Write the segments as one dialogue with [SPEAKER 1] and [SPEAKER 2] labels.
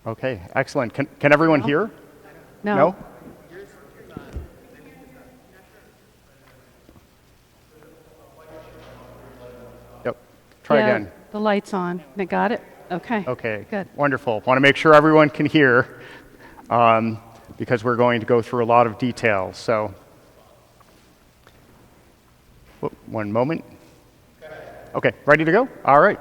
[SPEAKER 1] Okay, excellent. Can everyone hear?
[SPEAKER 2] No.
[SPEAKER 1] No? Yep. Try
[SPEAKER 2] Yeah,
[SPEAKER 1] again.
[SPEAKER 2] the light's on. They got it? Okay.
[SPEAKER 1] Okay.
[SPEAKER 2] Good.
[SPEAKER 1] Wonderful. Want to make sure everyone can hear because we're going to go through a lot of details. So, one moment. Okay, ready to go? All right.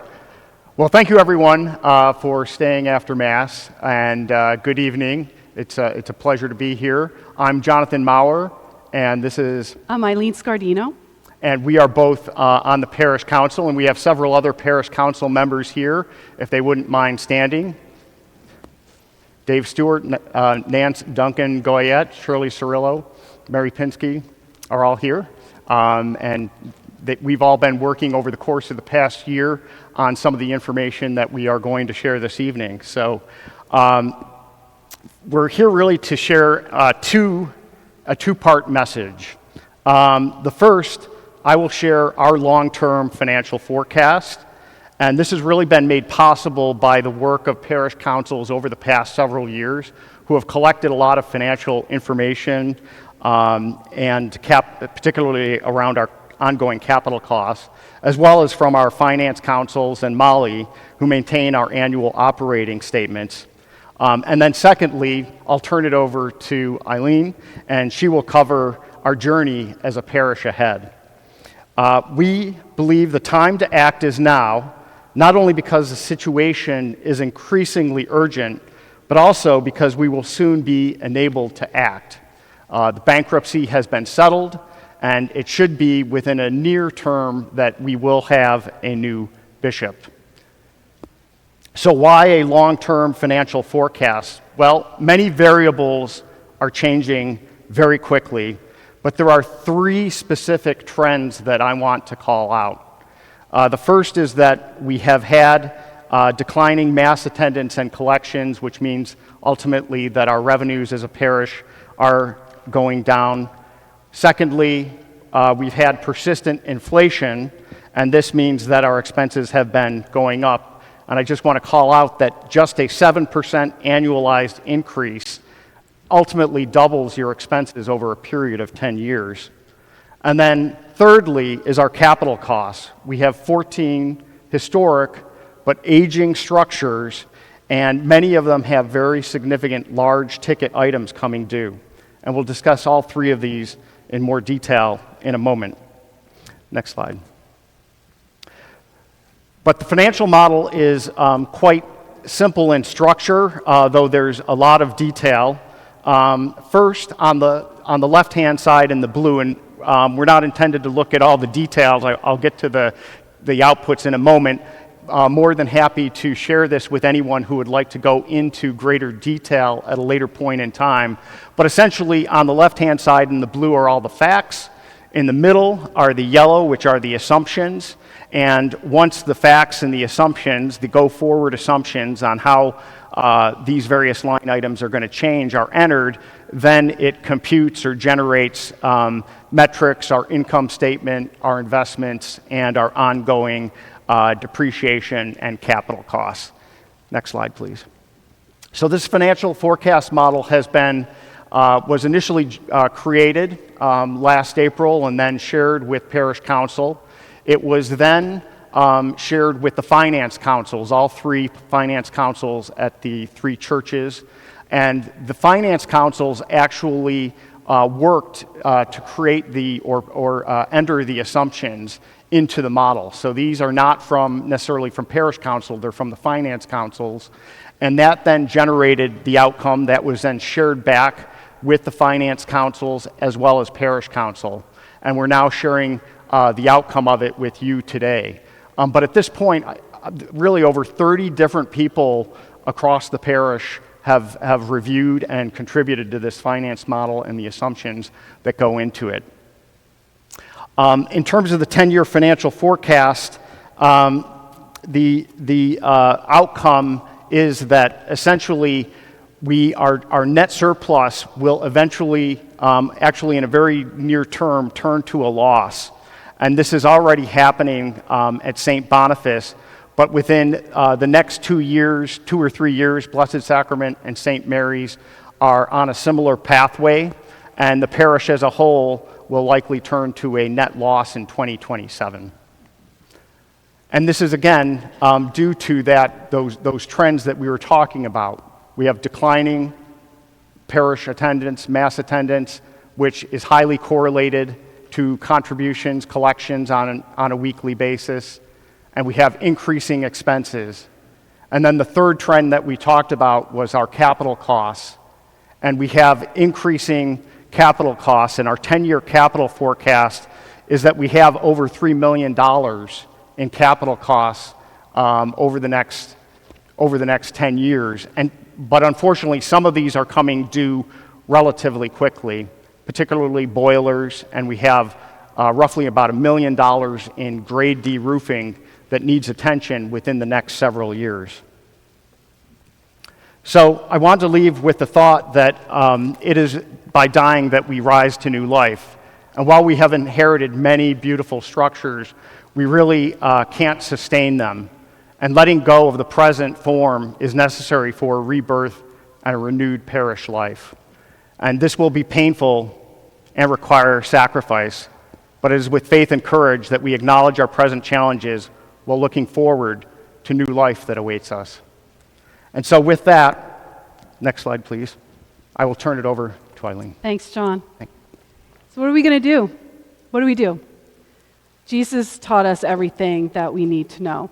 [SPEAKER 1] Well, thank you everyone for staying after Mass, and good evening. It's a pleasure to be here. I'm Jonathan Maurer, and this is...
[SPEAKER 2] I'm Eileen Scardino.
[SPEAKER 1] And we are both on the Parish Council, and we have several other Parish Council members here, if they wouldn't mind standing. Dave Stewart, Nance Duncan Goyette, Shirley Cirillo, Mary Pinsky are all here. And we've all been working over the course of the past year on some of the information that we are going to share this evening. So we're here really to share a two-part message. The first, I will share our long-term financial forecast, and this has really been made possible by the work of parish councils over the past several years who have collected a lot of financial information and particularly around our ongoing capital costs, as well as from our finance councils and Molly, who maintain our annual operating statements. And then secondly, I'll turn it over to Eileen, and she will cover our journey as a parish ahead. We believe the time to act is now, not only because the situation is increasingly urgent, but also because we will soon be enabled to act. The bankruptcy has been settled, and it should be within a near term that we will have a new bishop. So why a long-term financial forecast? Well, many variables are changing very quickly, but there are three specific trends that I want to call out. The first is that we have had declining mass attendance and collections, which means ultimately that our revenues as a parish are going down. Secondly, we've had persistent inflation, and this means that our expenses have been going up. And I just want to call out that just a 7% annualized increase ultimately doubles your expenses over a period of 10 years. And then thirdly is our capital costs. We have 14 historic but aging structures, and many of them have very significant large ticket items coming due. And we'll discuss all three of these in more detail in a moment. Next slide. But the financial model is quite simple in structure, though there's a lot of detail. First, on the left-hand side in the blue, and we're not intended to look at all the details. I'll get to the outputs in a moment. More than happy to share this with anyone who would like to go into greater detail at a later point in time. But essentially, on the left-hand side in the blue are all the facts. In the middle are the yellow, which are the assumptions. And once the facts and the assumptions, the go-forward assumptions on how these various line items are going to change are entered, then it computes or generates metrics, our income statement, our investments, and our ongoing depreciation and capital costs. Next slide, please. So this financial forecast model was initially created last April and then shared with Parish Council. It was then shared with the finance councils, all three finance councils at the three churches. And the finance councils actually worked to create or enter the assumptions into the model. So these are not necessarily from Parish Council, they're from the finance councils. And that then generated the outcome that was then shared back with the finance councils as well as Parish Council. And we're now sharing the outcome of it with you today. But at this point, really over 30 different people across the parish have reviewed and contributed to this finance model and the assumptions that go into it. In terms of the 10-year financial forecast, the outcome is that essentially our net surplus will eventually, actually in a very near term, turn to a loss. And this is already happening at St. Boniface, but within the next 2 years, 2 or 3 years, Blessed Sacrament and St. Mary's are on a similar pathway, and the parish as a whole will likely turn to a net loss in 2027. And this is, again, due to those trends that we were talking about. We have declining parish attendance, mass attendance, which is highly correlated to contributions, collections on a weekly basis, and we have increasing expenses. And then the third trend that we talked about was our capital costs, and we have increasing capital costs, and our 10-year capital forecast is that we have over $3 million in capital costs over the next 10 years. But unfortunately, some of these are coming due relatively quickly, particularly boilers, and we have roughly about $1 million in grade D roofing that needs attention within the next several years. So I want to leave with the thought that it is by dying that we rise to new life. And while we have inherited many beautiful structures, we really can't sustain them. And letting go of the present form is necessary for a rebirth and a renewed parish life. And this will be painful and require sacrifice, but it is with faith and courage that we acknowledge our present challenges while looking forward to new life that awaits us. And so with that, next slide please, I will turn it over to Eileen.
[SPEAKER 2] Thanks, John. So what are we going to do? What do we do? Jesus taught us everything that we need to know.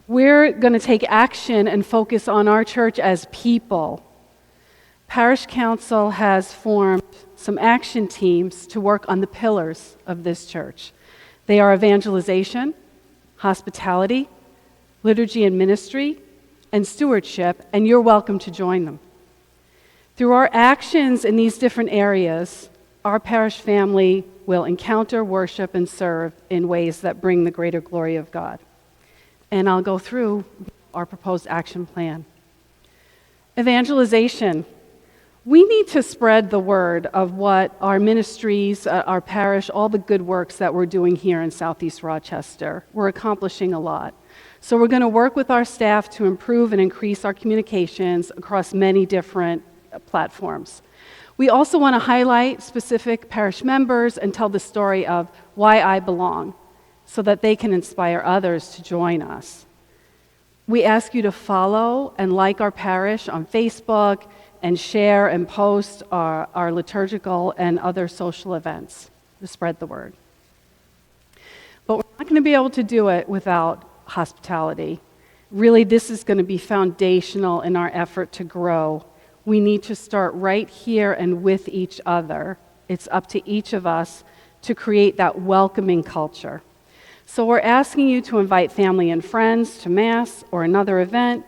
[SPEAKER 2] We're going to take action and focus on our church as people. Parish Council has formed some action teams to work on the pillars of this church. They are evangelization, hospitality, liturgy and ministry, and stewardship, and you're welcome to join them. Through our actions in these different areas, our parish family will encounter, worship, and serve in ways that bring the greater glory of God. And I'll go through our proposed action plan. Evangelization. We need to spread the word of what our ministries, our parish, all the good works that we're doing here in Southeast Rochester. We're accomplishing a lot. So we're going to work with our staff to improve and increase our communications across many different platforms. We also want to highlight specific parish members and tell the story of why I belong, so that they can inspire others to join us. We ask you to follow and like our parish on Facebook and share and post our liturgical and other social events to spread the word. But we're not going to be able to do it without hospitality. Really, this is going to be foundational in our effort to grow. We need to start right here and with each other. It's up to each of us to create that welcoming culture. So we're asking you to invite family and friends to Mass or another event.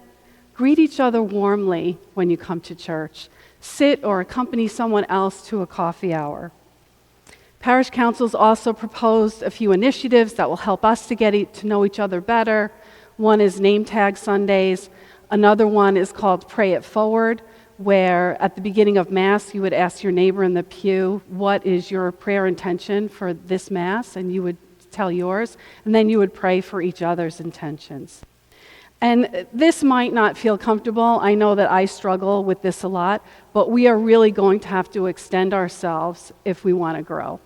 [SPEAKER 2] Greet each other warmly when you come to church. Sit or accompany someone else to a coffee hour. Parish councils also proposed a few initiatives that will help us to get to know each other better. One is Name Tag Sundays. Another one is called Pray It Forward, where at the beginning of Mass, you would ask your neighbor in the pew, what is your prayer intention for this Mass? And you would tell yours, and then you would pray for each other's intentions. And this might not feel comfortable. I know that I struggle with this a lot, but we are really going to have to extend ourselves if we want to grow.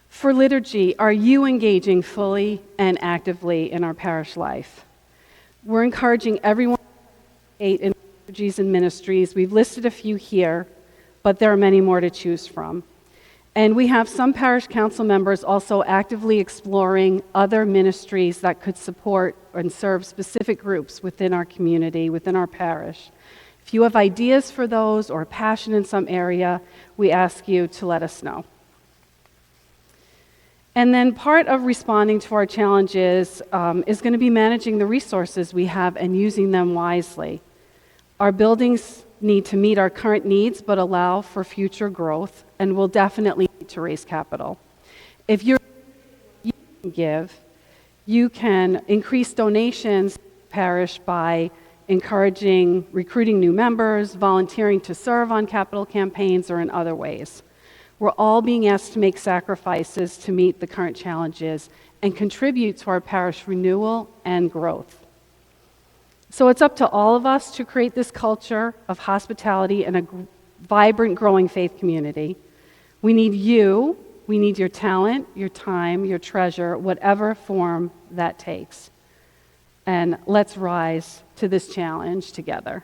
[SPEAKER 2] For liturgy, are you engaging fully and actively in our parish life? We're encouraging everyone to participate in liturgies and ministries. We've listed a few here, but there are many more to choose from. And we have some parish council members also actively exploring other ministries that could support and serve specific groups within our community, within our parish. If you have ideas for those or passion in some area, we ask you to let us know. And then part of responding to our challenges is going to be managing the resources we have and using them wisely. Our buildings need to meet our current needs but allow for future growth, and we'll definitely need to raise capital. If you can give, you can increase donations to the parish by encouraging recruiting new members, volunteering to serve on capital campaigns, or in other ways. We're all being asked to make sacrifices to meet the current challenges, and contribute to our parish renewal and growth. So it's up to all of us to create this culture of hospitality and a vibrant, growing faith community. We need you. We need your talent, your time, your treasure, whatever form that takes. And let's rise to this challenge together.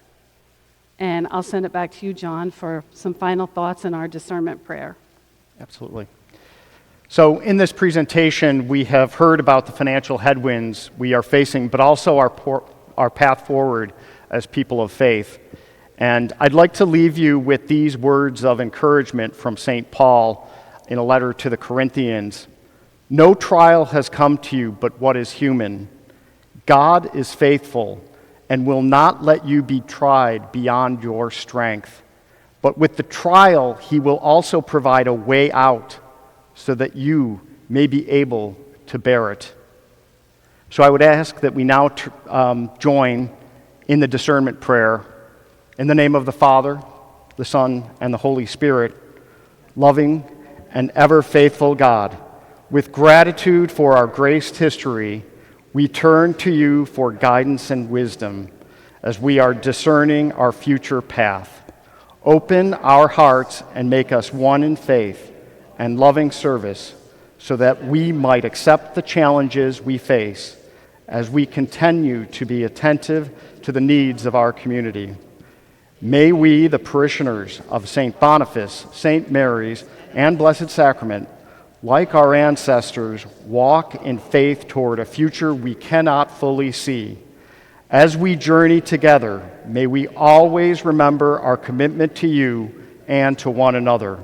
[SPEAKER 2] And I'll send it back to you, John, for some final thoughts and our discernment prayer.
[SPEAKER 1] Absolutely. So in this presentation, we have heard about the financial headwinds we are facing, but also our path forward as people of faith. And I'd like to leave you with these words of encouragement from St. Paul in a letter to the Corinthians. No trial has come to you but what is human. God is faithful and will not let you be tried beyond your strength. But with the trial, he will also provide a way out so that you may be able to bear it. So I would ask that we now join in the discernment prayer. In the name of the Father, the Son, and the Holy Spirit, loving and ever faithful God, with gratitude for our graced history, we turn to you for guidance and wisdom as we are discerning our future path. Open our hearts and make us one in faith and loving service so that we might accept the challenges we face as we continue to be attentive to the needs of our community. May we, the parishioners of St. Boniface, St. Mary's, and Blessed Sacrament, like our ancestors, walk in faith toward a future we cannot fully see. As we journey together, may we always remember our commitment to you and to one another.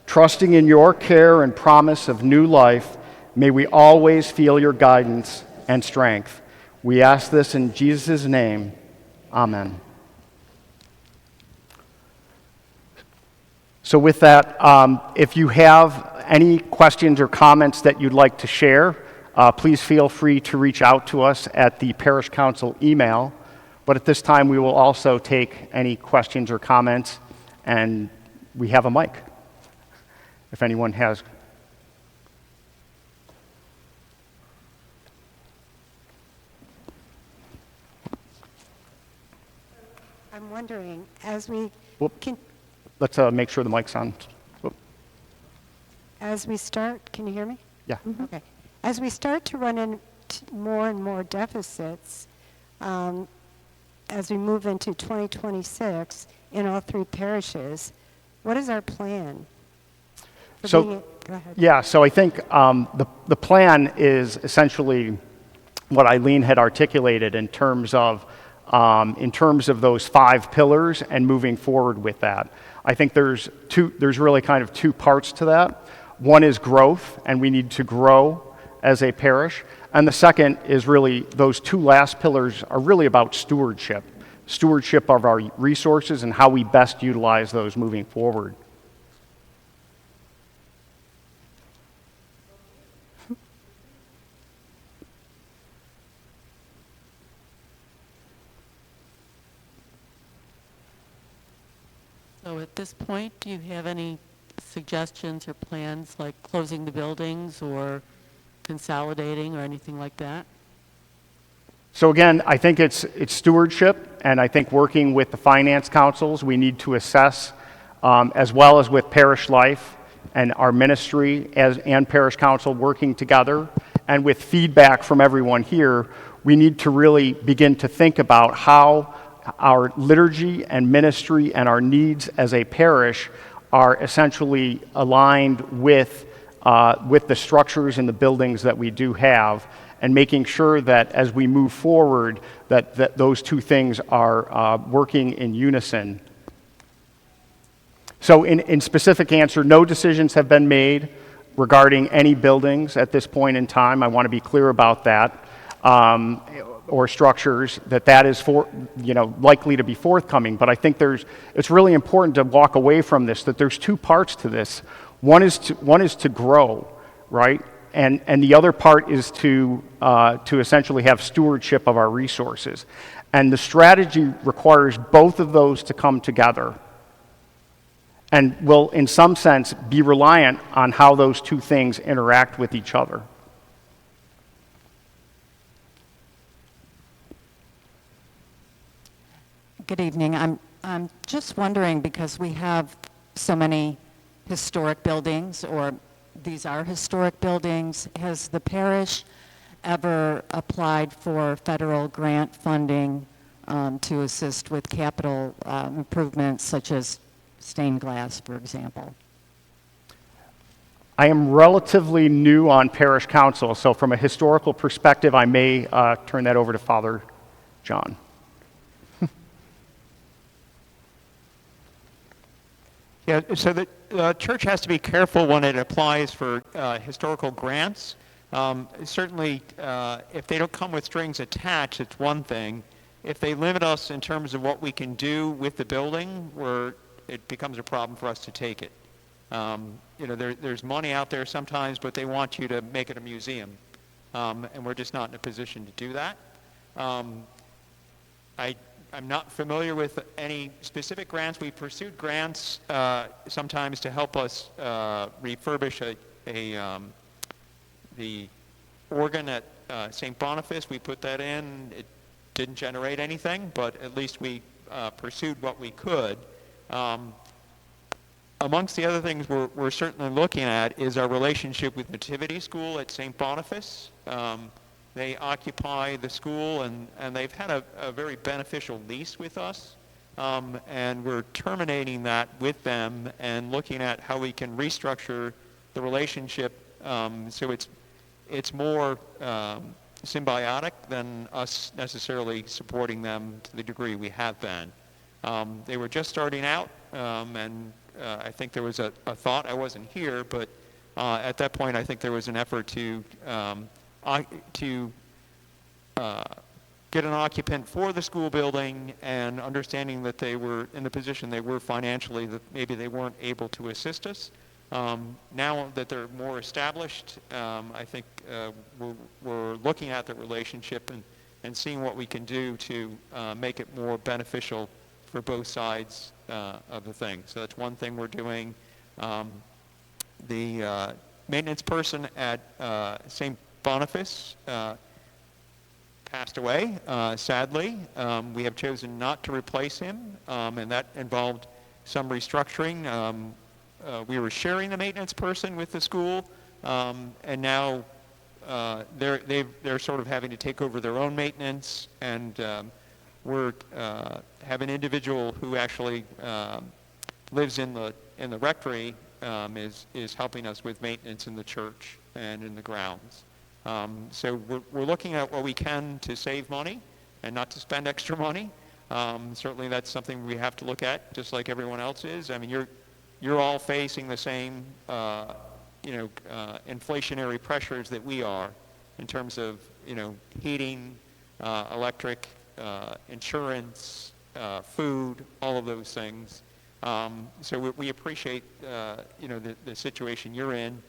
[SPEAKER 1] Trusting in your care and promise of new life, may we always feel your guidance and strength. We ask this in Jesus' name. Amen. So with that, if you have any questions or comments that you'd like to share, please feel free to reach out to us at the Parish Council email. But at this time, we will also take any questions or comments, and we have a mic if anyone has.
[SPEAKER 3] I'm wondering, as we
[SPEAKER 1] Let's make sure the mic's on. Whoop.
[SPEAKER 3] as we start, can you hear me?
[SPEAKER 1] Yeah.
[SPEAKER 3] Okay. As we start to run into more and more deficits, as we move into 2026 in all three parishes, what is our plan?
[SPEAKER 1] So,
[SPEAKER 3] go ahead.
[SPEAKER 1] yeah, so I think the plan is essentially what Eileen had articulated in terms of those 5 pillars and moving forward with that. I think there's really kind of 2 parts to that. One is growth, and we need to grow as a parish. And the second is really, those 2 last pillars are really about stewardship of our resources and how we best utilize those moving forward.
[SPEAKER 4] So at this point, do you have any suggestions or plans like closing the buildings or consolidating or anything like that?
[SPEAKER 1] So again, I think it's stewardship, and I think working with the finance councils, we need to assess, as well as with parish life and our ministry and parish council working together, and with feedback from everyone here, we need to really begin to think about how our liturgy and ministry and our needs as a parish are essentially aligned with the structures and the buildings that we do have, and making sure that as we move forward, that those 2 things are working in unison. So in specific answer, no decisions have been made regarding any buildings at this point in time. I want to be clear about that. Or structures, that is likely to be forthcoming. But I think it's really important to walk away from this, that there's 2 parts to this. One is to grow, right? And the other part is to essentially have stewardship of our resources. And the strategy requires both of those to come together, and will, in some sense, be reliant on how those 2 things interact with each other.
[SPEAKER 5] Good evening. I'm just wondering, because we have so many historic buildings, or these are historic buildings, has the parish ever applied for federal grant funding to assist with capital improvements such as stained glass, for example?
[SPEAKER 1] I am relatively new on parish council, so from a historical perspective, I may turn that over to Father John.
[SPEAKER 6] Yeah, so the church has to be careful when it applies for historical grants. Certainly, if they don't come with strings attached, it's one thing. If they limit us in terms of what we can do with the building, it becomes a problem for us to take it. There's money out there sometimes, but they want you to make it a museum, and we're just not in a position to do that. I'm not familiar with any specific grants. We pursued grants sometimes to help us refurbish the organ at St. Boniface. We put that in. It didn't generate anything, but at least we pursued what we could. Amongst the other things we're certainly looking at is our relationship with Nativity School at St. Boniface. They occupy the school, and they've had a very beneficial lease with us, and we're terminating that with them and looking at how we can restructure the relationship so it's more symbiotic than us necessarily supporting them to the degree we have been. They were just starting out, and I think there was a thought, I wasn't here, but at that point I think there was an effort to get an occupant for the school building, and understanding that they were in the position they were financially, that maybe they weren't able to assist us. Now that they're more established, I think we're looking at the relationship and seeing what we can do to make it more beneficial for both sides of the thing. So that's one thing we're doing. The maintenance person at St. Boniface passed away, sadly. We have chosen not to replace him, and that involved some restructuring. We were sharing the maintenance person with the school, and now they're sort of having to take over their own maintenance, and we're have an individual who actually lives in the rectory, is helping us with maintenance in the church and in the grounds. So we're looking at what we can to save money and not to spend extra money. Certainly that's something we have to look at, just like everyone else is. I mean, you're all facing the same inflationary pressures that we are in terms of heating, electric, insurance, food, all of those things. So we appreciate the situation you're in.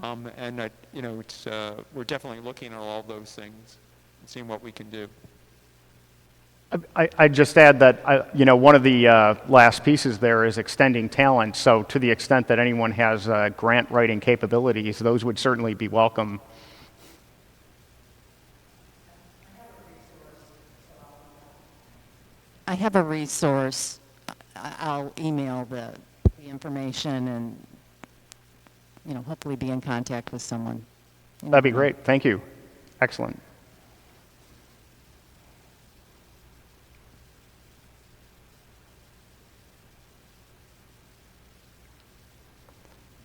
[SPEAKER 6] And that we're definitely looking at all those things and seeing what we can do.
[SPEAKER 1] I just add that one of the last pieces there is extending talent. So to the extent that anyone has grant writing capabilities, those would certainly be welcome.
[SPEAKER 5] I have a resource. I'll email the information and hopefully be in contact with someone.
[SPEAKER 1] That'd be great. Thank you. Excellent.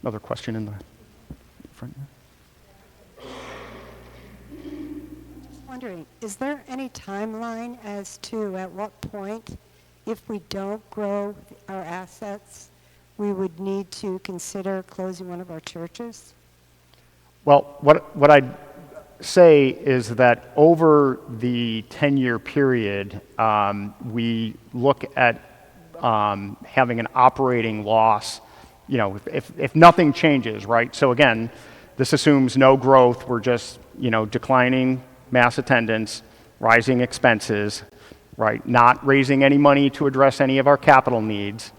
[SPEAKER 1] Another question in the front.
[SPEAKER 3] Just wondering, is there any timeline as to at what point, if we don't grow our assets, we would need to consider closing one of our churches?
[SPEAKER 1] Well, what I'd say is that over the 10-year period, we look at having an operating loss, if nothing changes, right? So again, this assumes no growth. We're just, declining mass attendance, rising expenses, right? Not raising any money to address any of our capital needs.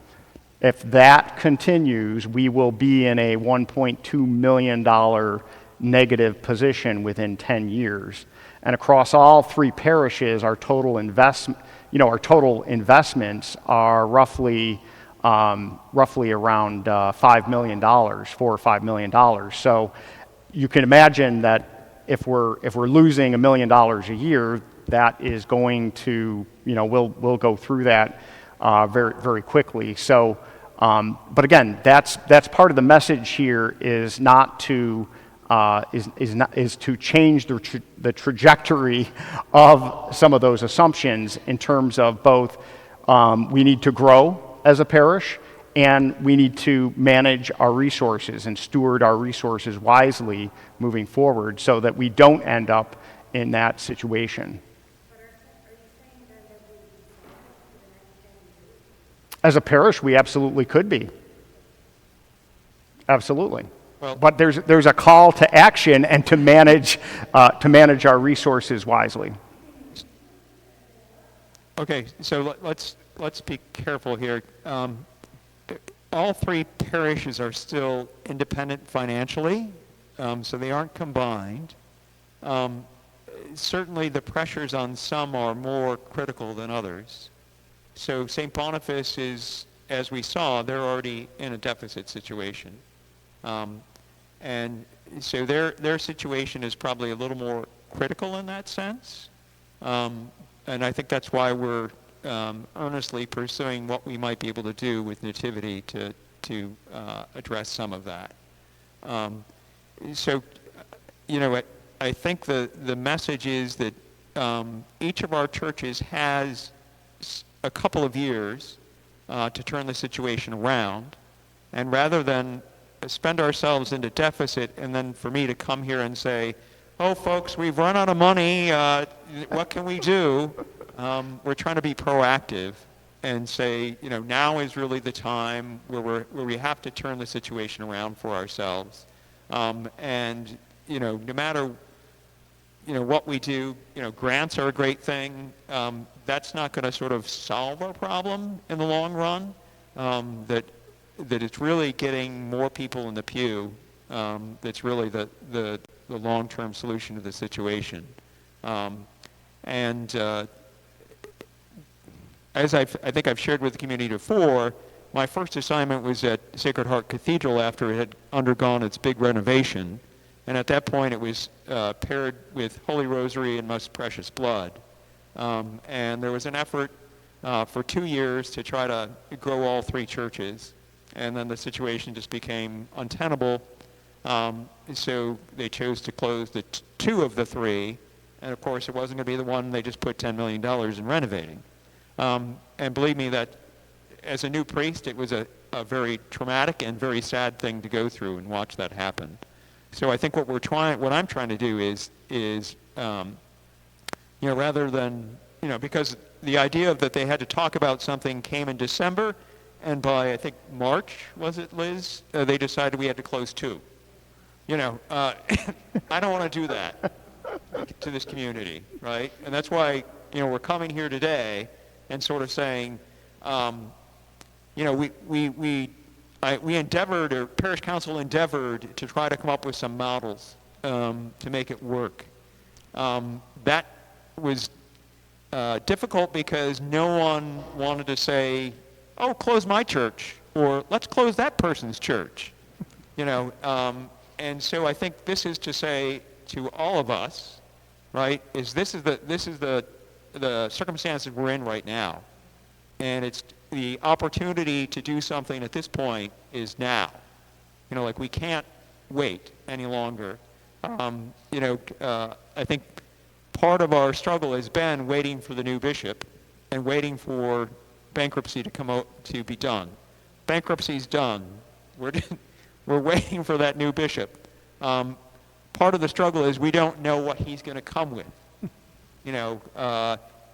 [SPEAKER 1] If that continues, we will be in a $1.2 million negative position within 10 years. And across all three parishes, our total our total investments are roughly around $5 million, $4 or $5 million. So you can imagine that if we're losing $1 million a year, that is going to, we'll go through that very, very quickly. So, but again, that's part of the message here is not to is to change the trajectory of some of those assumptions in terms of both we need to grow as a parish, and we need to manage our resources and steward our resources wisely moving forward so that we don't end up in that situation. As a parish, we absolutely could be. Absolutely.
[SPEAKER 6] Well,
[SPEAKER 1] but there's a call to action and to manage our resources wisely.
[SPEAKER 6] okay, so let's be careful here. All three parishes are still independent financially, so they aren't combined. Certainly the pressures on some are more critical than others. So St. Boniface is, as we saw, they're already in a deficit situation. And so their situation is probably a little more critical in that sense. And I think that's why we're earnestly pursuing what we might be able to do with Nativity to address some of that. So, I think the message is that each of our churches has a couple of years to turn the situation around, and rather than spend ourselves into deficit and then for me to come here and say, oh folks, we've run out of money, what can we do? We're trying to be proactive and say, now is really the time where we have to turn the situation around for ourselves. And no matter what we do, grants are a great thing. That's not going to sort of solve our problem in the long run. That it's really getting more people in the pew that's really the long-term solution to the situation. As I think I've shared with the community before, my first assignment was at Sacred Heart Cathedral after it had undergone its big renovation. And at that point, it was paired with Holy Rosary and Most Precious Blood. And there was an effort for 2 years to try to grow all three churches. And then the situation just became untenable. So they chose to close the two of the three. And of course, it wasn't going to be the one they just put $10 million in renovating. And believe me, that as a new priest, it was a very traumatic and very sad thing to go through and watch that happen. So I think what I'm trying to do is rather than, because the idea that they had to talk about something came in December, and by, I think, March, was it, Liz? They decided we had to close two. I don't want to do that to this community, right? And that's why, we're coming here today and sort of saying, we endeavored, or Parish Council endeavored, to try to come up with some models to make it work. That was difficult because no one wanted to say, oh, close my church, or let's close that person's church. And so I think this is to say to all of us, right, this is the circumstances we're in right now. And it's the opportunity to do something at this point is now. We can't wait any longer. I think part of our struggle has been waiting for the new bishop and waiting for bankruptcy to come out to be done. Bankruptcy's done. We're waiting for that new bishop. Part of the struggle is we don't know what he's going to come with.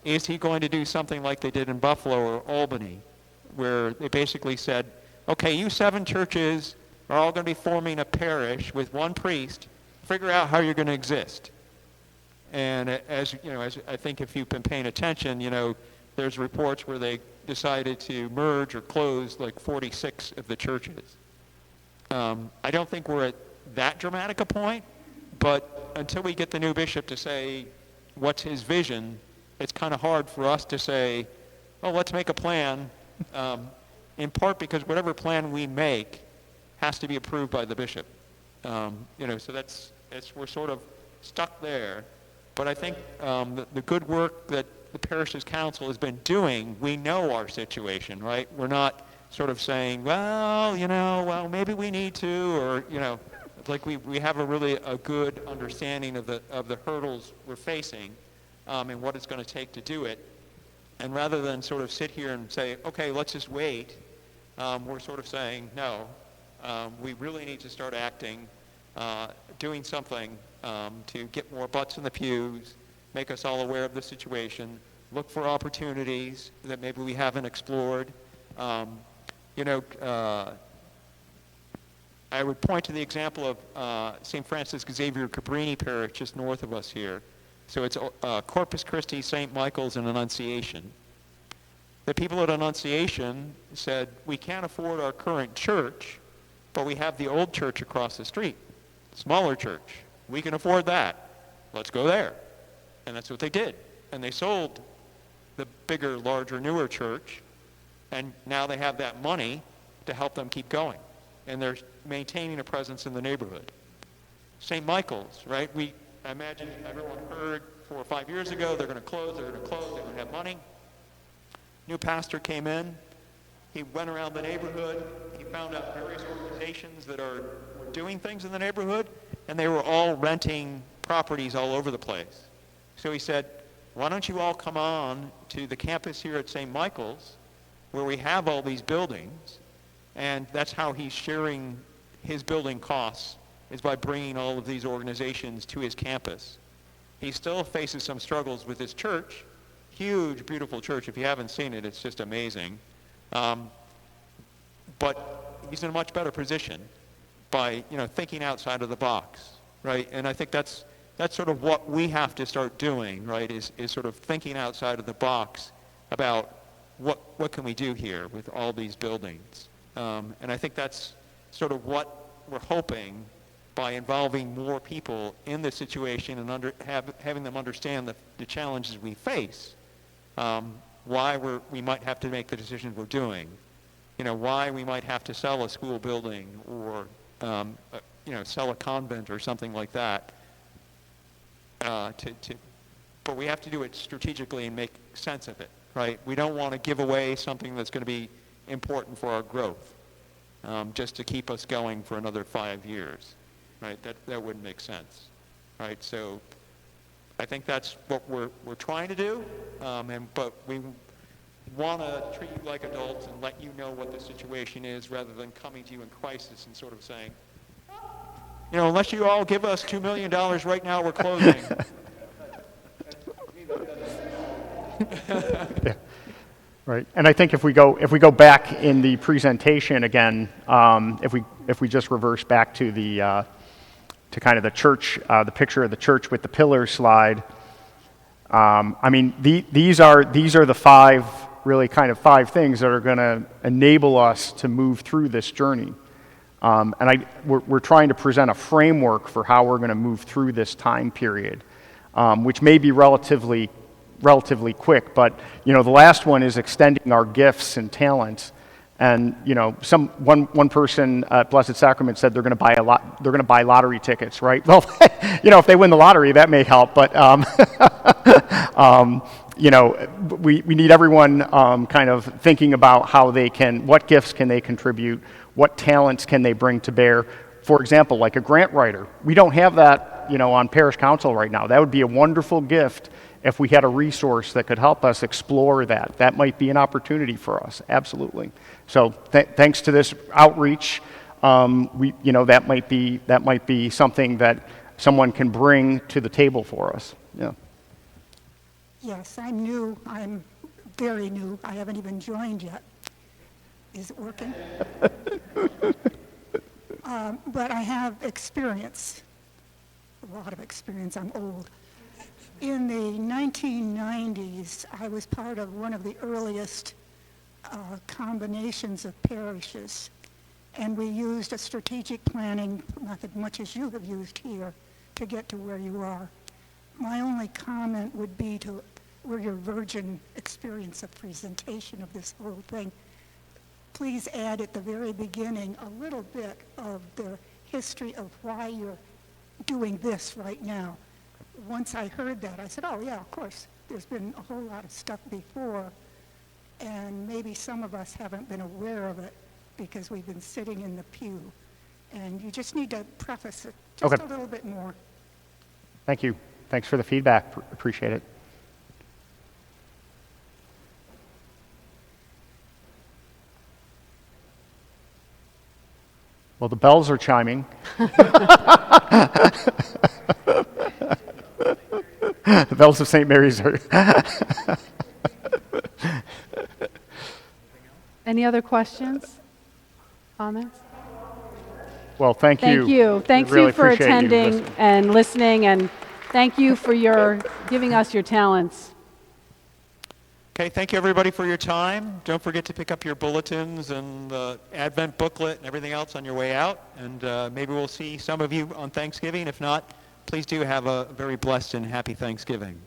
[SPEAKER 6] Is he going to do something like they did in Buffalo or Albany, where they basically said, okay, you 7 churches are all going to be forming a parish with one priest. Figure out how you're going to exist. And as I think if you've been paying attention, there's reports where they decided to merge or close like 46 of the churches. I don't think we're at that dramatic a point, but until we get the new bishop to say what's his vision, it's kind of hard for us to say, oh, let's make a plan, in part because whatever plan we make has to be approved by the bishop. So we're sort of stuck there. But I think the good work that the parish's council has been doing, we know our situation, right? We're not sort of saying, well, maybe we need to, or, like we have a good understanding of the hurdles we're facing and what it's going to take to do it. And rather than sort of sit here and say, okay, let's just wait, we're sort of saying, no, we really need to start acting, doing something to get more butts in the pews, make us all aware of the situation, look for opportunities that maybe we haven't explored. I would point to the example of St. Francis Xavier Cabrini Parish just north of us here. So it's Corpus Christi, St. Michael's, and Annunciation. The people at Annunciation said, we can't afford our current church, but we have the old church across the street, smaller church. We can afford that. Let's go there. And that's what they did. And they sold the bigger, larger, newer church, and now they have that money to help them keep going. And they're maintaining a presence in the neighborhood. St. Michael's, right? I imagine everyone heard 4 or 5 years ago, they're going to close, they don't have money. New pastor came in. He went around the neighborhood. He found out various organizations that were doing things in the neighborhood, and they were all renting properties all over the place. So he said, why don't you all come on to the campus here at St. Michael's, where we have all these buildings, and that's how he's sharing his building costs, is by bringing all of these organizations to his campus. He still faces some struggles with his church, huge, beautiful church. If you haven't seen it, it's just amazing. But he's in a much better position by thinking outside of the box, right? And I think that's sort of what we have to start doing, right? Is sort of thinking outside of the box about what can we do here with all these buildings. And I think that's sort of what we're hoping by involving more people in the situation and having them understand the challenges we face, why we might have to make the decisions we're doing, why we might have to sell a school building or sell a convent or something like that. But we have to do it strategically and make sense of it, right? We don't want to give away something that's going to be important for our growth, just to keep us going for another 5 years, right? That wouldn't make sense, right? So I think that's what we're trying to do, but we want to treat you like adults and let you know what the situation is rather than coming to you in crisis and sort of saying, unless you all give us $2 million right now, we're closing.
[SPEAKER 1] Yeah. Right, and I think if we go back in the presentation again, if we just reverse back to the to kind of the church, the picture of the church with the pillars slide. I mean, these are the five things that are going to enable us to move through this journey. And we're trying to present a framework for how we're going to move through this time period, which may be relatively quick, but the last one is extending our gifts and talents. And one person at Blessed Sacrament said they're going to buy lottery tickets, right? Well, if they win the lottery, that may help, but we need everyone kind of thinking about what gifts can they contribute, what talents can they bring to bear. For example, like a grant writer. We don't have that, on parish council right now. That would be a wonderful gift if we had a resource that could help us explore that. That might be an opportunity for us, absolutely. So thanks to this outreach, that might be something that someone can bring to the table for us. Yeah.
[SPEAKER 7] Yes, I'm new. I'm very new. I haven't even joined yet. Is it working? But I have experience, a lot of experience. I'm old. In the 1990s, I was part of one of the earliest combinations of parishes, and we used a strategic planning method, much as you have used here, to get to where you are. My only comment would be to we're your virgin experience of presentation of this whole thing. Please add at the very beginning a little bit of the history of why you're doing this right now. Once I heard that, I said, oh yeah, of course. There's been a whole lot of stuff before, and maybe some of us haven't been aware of it because we've been sitting in the pew. And you just need to preface it just
[SPEAKER 1] Okay.
[SPEAKER 7] a little bit more.
[SPEAKER 1] Thank you. Thanks for the feedback. Appreciate it. Well, the bells are chiming. The bells of St. Mary's are.
[SPEAKER 2] Any other questions? Comments?
[SPEAKER 1] Well, thank you.
[SPEAKER 2] Thank you. Thanks
[SPEAKER 1] We really
[SPEAKER 2] you for
[SPEAKER 1] appreciate you
[SPEAKER 2] attending
[SPEAKER 1] listening.
[SPEAKER 2] and listening, and thank you for your giving us your talents.
[SPEAKER 6] Okay, thank you everybody for your time. Don't forget to pick up your bulletins and the Advent booklet and everything else on your way out. And maybe we'll see some of you on Thanksgiving. If not, please do have a very blessed and happy Thanksgiving.